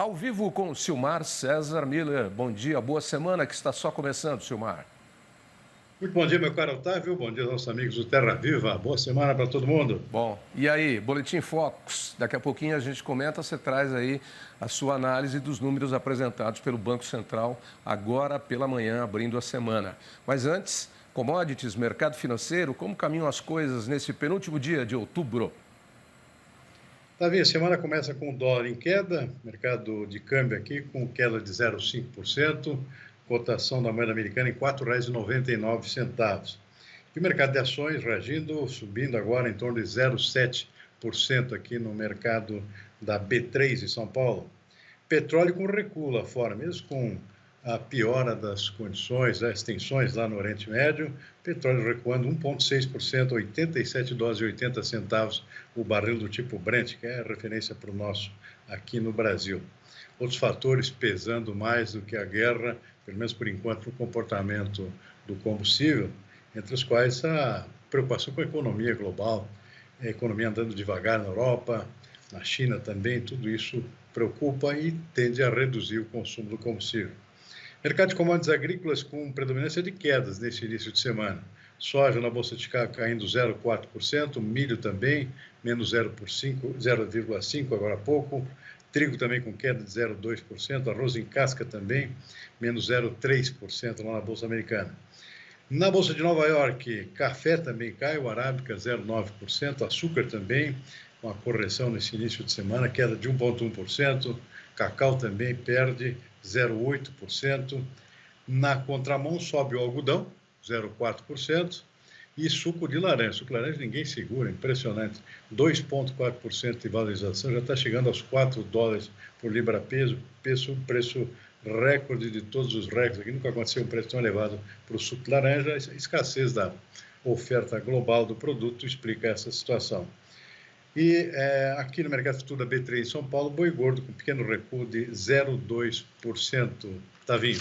Ao vivo com o Silmar César Miller. Bom dia, boa semana que está só começando, Silmar. Muito bom dia, meu caro Otávio. Bom dia aos nossos amigos do Terra Viva. Boa semana para todo mundo. Bom, e aí, Boletim Focus. Daqui a pouquinho a gente comenta, você traz aí a sua análise dos números apresentados pelo Banco Central agora pela manhã, abrindo a semana. Mas antes, commodities, mercado financeiro, como caminham as coisas nesse penúltimo dia de outubro? Davi, a semana começa com o dólar em queda, mercado de câmbio aqui com queda de 0,5%, cotação da moeda americana em R$ 4,99. E o mercado de ações reagindo, subindo agora em torno de 0,7% aqui no mercado da B3 em São Paulo. Petróleo com recuo lá fora, mesmo com a piora das condições, as tensões lá no Oriente Médio, petróleo recuando 1,6%, 87 dólares e 80 centavos o barril do tipo Brent, que é referência para o nosso aqui no Brasil. Outros fatores pesando mais do que a guerra, pelo menos por enquanto, no comportamento do combustível, entre os quais a preocupação com a economia global, a economia andando devagar na Europa, na China também, tudo isso preocupa e tende a reduzir o consumo do combustível. Mercado de commodities agrícolas com predominância de quedas nesse início de semana. Soja na Bolsa de Chicago caindo 0,4%, milho também, menos 0,5% agora há pouco, trigo também com queda de 0,2%, arroz em casca também, menos 0,3% lá na Bolsa Americana. Na Bolsa de Nova York, café também cai, o arábica 0,9%, açúcar também, com a correção nesse início de semana, queda de 1,1%, cacau também perde 0,8%. Na contramão sobe o algodão, 0,4%. E suco de laranja. Suco de laranja ninguém segura, impressionante. 2,4% de valorização, já está chegando aos 4 dólares por libra-peso, preço recorde de todos os recordes. Aqui nunca aconteceu um preço tão elevado para o suco de laranja. A escassez da oferta global do produto explica essa situação. E aqui no mercado futuro da B3 em São Paulo, boi gordo com pequeno recuo de 0,2%. Tavinho.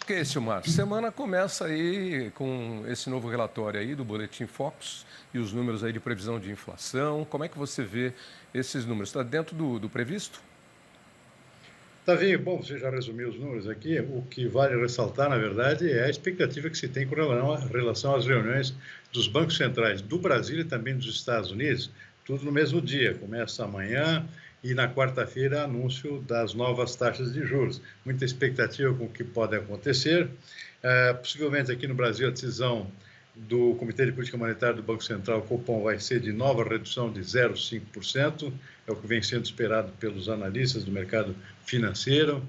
Ok, Silmar. Semana começa aí com esse novo relatório aí do Boletim Focus e os números aí de previsão de inflação. Como é que você vê esses números? Está dentro do previsto? Tavinho, bom, você já resumiu os números aqui. O que vale ressaltar, na verdade, é a expectativa que se tem com relação às reuniões dos bancos centrais do Brasil e também dos Estados Unidos, tudo no mesmo dia. Começa amanhã e na quarta-feira anúncio das novas taxas de juros. Muita expectativa com o que pode acontecer. Possivelmente aqui no Brasil a decisão do Comitê de Política Monetária do Banco Central, Copom, vai ser de nova redução de 0,5%, é o que vem sendo esperado pelos analistas do mercado financeiro.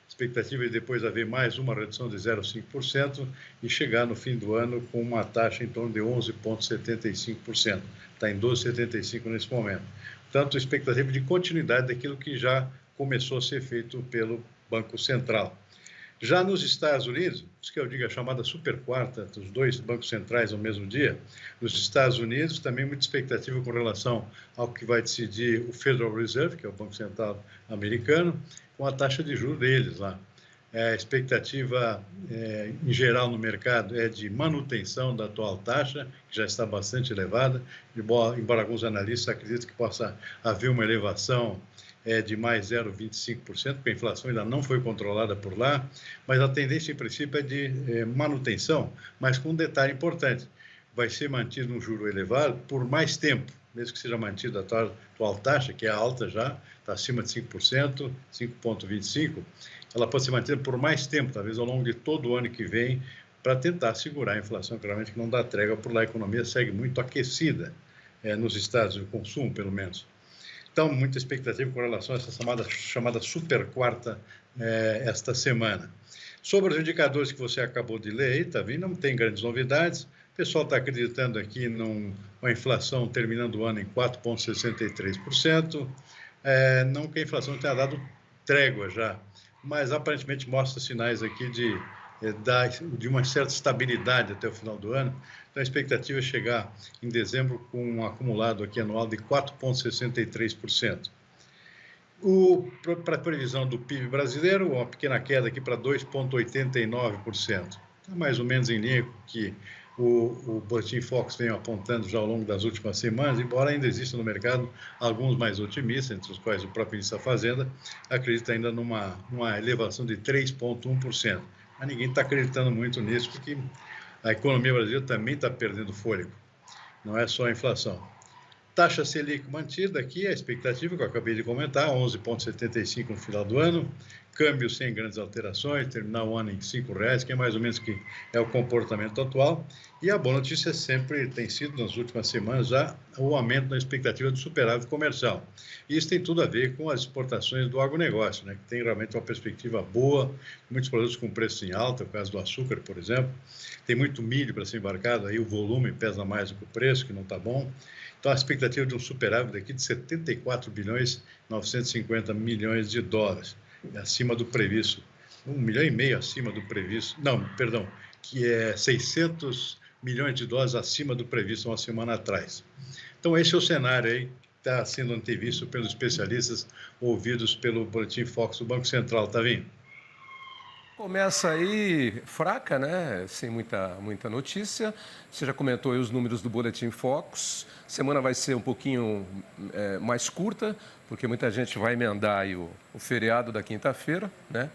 Expectativa é depois haver mais uma redução de 0,5% e chegar no fim do ano com uma taxa em torno de 11,75%. Está em 12,75% nesse momento. Portanto, expectativa de continuidade daquilo que já começou a ser feito pelo Banco Central. Já nos Estados Unidos, isso que eu digo a chamada super quarta, dos dois bancos centrais no mesmo dia, nos Estados Unidos também muita expectativa com relação ao que vai decidir o Federal Reserve, que é o Banco Central americano, com a taxa de juros deles lá. A expectativa, em geral, no mercado é de manutenção da atual taxa, que já está bastante elevada, embora alguns analistas acreditem que possa haver uma elevação de mais 0,25%, porque a inflação ainda não foi controlada por lá, mas a tendência, em princípio, é de manutenção, mas com um detalhe importante: vai ser mantido um juro elevado por mais tempo, mesmo que seja mantida a atual taxa, que é alta já, está acima de 5%, 5,25%, ela pode ser mantida por mais tempo, talvez ao longo de todo o ano que vem, para tentar segurar a inflação, claramente que não dá trégua por lá, a economia segue muito aquecida nos Estados Unidos, o consumo, pelo menos. Então, muita expectativa com relação a essa chamada super quarta esta semana. Sobre os indicadores que você acabou de ler aí, tá vendo? Não tem grandes novidades. O pessoal está acreditando aqui numa inflação terminando o ano em 4,63%. Não que a inflação tenha dado trégua já, mas aparentemente mostra sinais aqui de uma certa estabilidade até o final do ano. Então, a expectativa é chegar em dezembro com um acumulado aqui anual de 4,63%. Para a previsão do PIB brasileiro, uma pequena queda aqui para 2,89%. Está mais ou menos em linha com o que o Boletim Focus vem apontando já ao longo das últimas semanas, embora ainda exista no mercado alguns mais otimistas, entre os quais o próprio ministro da Fazenda acredita ainda numa elevação de 3,1%. Mas ninguém está acreditando muito nisso, porque a economia brasileira também está perdendo fôlego, não é só a inflação. Taxa Selic mantida aqui, a expectativa que eu acabei de comentar, 11,75 no final do ano, câmbio sem grandes alterações, terminar o ano em R$5, que é mais ou menos que é o comportamento atual. E a boa notícia sempre tem sido, nas últimas semanas, já o aumento na expectativa do superávit comercial. E isso tem tudo a ver com as exportações do agronegócio, né, que tem realmente uma perspectiva boa, muitos produtos com preço em alta, o caso do açúcar, por exemplo. Tem muito milho para ser embarcado, aí o volume pesa mais do que o preço, que não está bom. Então, a expectativa de um superávit aqui de 74 bilhões 950 milhões de dólares, acima do previsto, 1,5 milhão acima do previsto, não, perdão, que é 600 milhões de dólares acima do previsto uma semana atrás. Então, esse é o cenário aí que está sendo antevisto pelos especialistas ouvidos pelo Boletim Focus do Banco Central, tá vendo? Começa aí fraca, né? Sem muita notícia. Você já comentou aí os números do Boletim Focus. Semana vai ser um pouquinho mais curta, porque muita gente vai emendar aí o feriado da quinta-feira, né?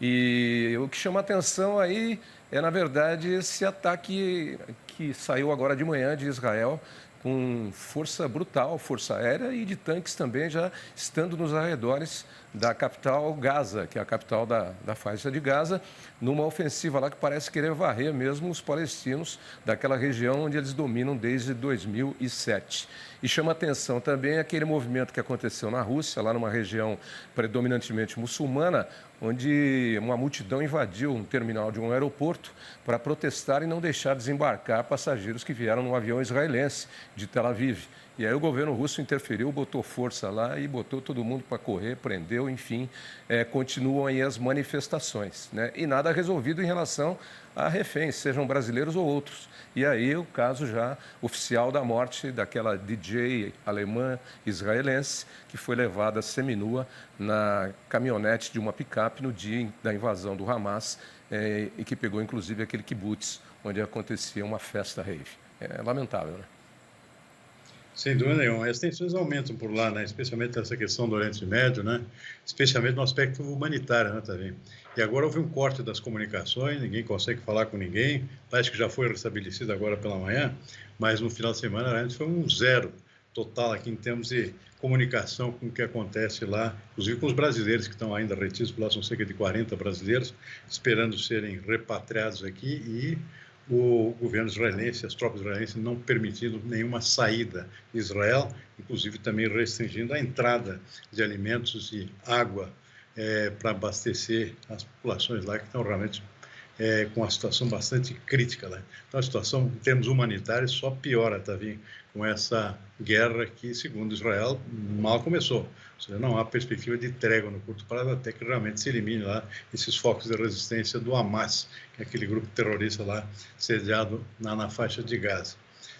E o que chama atenção aí é, na verdade, esse ataque que saiu agora de manhã de Israel, com força brutal, força aérea e de tanques também, já estando nos arredores da capital Gaza, que é a capital da faixa de Gaza, numa ofensiva lá que parece querer varrer mesmo os palestinos daquela região onde eles dominam desde 2007. E chama atenção também aquele movimento que aconteceu na Rússia, lá numa região predominantemente muçulmana, onde uma multidão invadiu um terminal de um aeroporto para protestar e não deixar desembarcar passageiros que vieram num avião israelense de Tel Aviv. E aí o governo russo interferiu, botou força lá e botou todo mundo para correr, prendeu, enfim, continuam aí as manifestações, né? E nada resolvido em relação a reféns, sejam brasileiros ou outros. E aí o caso já oficial da morte daquela DJ alemã israelense que foi levada seminua na caminhonete de uma picape no dia da invasão do Hamas e que pegou inclusive aquele kibutz onde acontecia uma festa rave. É lamentável, né? Sem dúvida nenhuma. As tensões aumentam por lá, né? Especialmente nessa questão do Oriente Médio, né? Especialmente no aspecto humanitário, né, Tavinho? E agora houve um corte das comunicações, ninguém consegue falar com ninguém, parece que já foi restabelecido agora pela manhã, mas no final de semana realmente foi um zero total aqui em termos de comunicação com o que acontece lá, inclusive com os brasileiros que estão ainda retidos por lá, são cerca de 40 brasileiros, esperando serem repatriados aqui e o governo israelense, as tropas israelenses não permitindo nenhuma saída de Israel, inclusive também restringindo a entrada de alimentos e água para abastecer as populações lá que estão realmente com uma situação bastante crítica, né? Então, a situação, em termos humanitários, só piora, Tavinho, com essa guerra que, segundo Israel, mal começou. Ou seja, não há perspectiva de trégua no curto prazo até que realmente se elimine lá esses focos de resistência do Hamas, que é aquele grupo terrorista lá sediado na faixa de Gaza.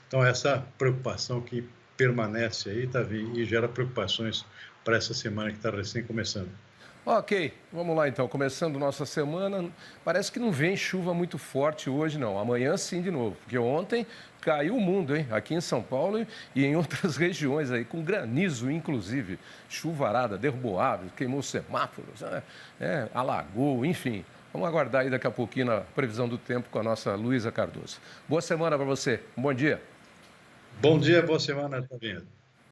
Então, essa preocupação que permanece aí, Tavinho, e gera preocupações para essa semana que está recém começando. Ok, vamos lá então. Começando nossa semana, parece que não vem chuva muito forte hoje, não. Amanhã sim de novo, porque ontem caiu o mundo, hein? Aqui em São Paulo e em outras regiões aí, com granizo inclusive, chuvarada, derrubou árvores, queimou semáforos, alagou, enfim. Vamos aguardar aí daqui a pouquinho na previsão do tempo com a nossa Luísa Cardoso. Boa semana para você, bom dia. Bom dia, boa semana, Tavinho.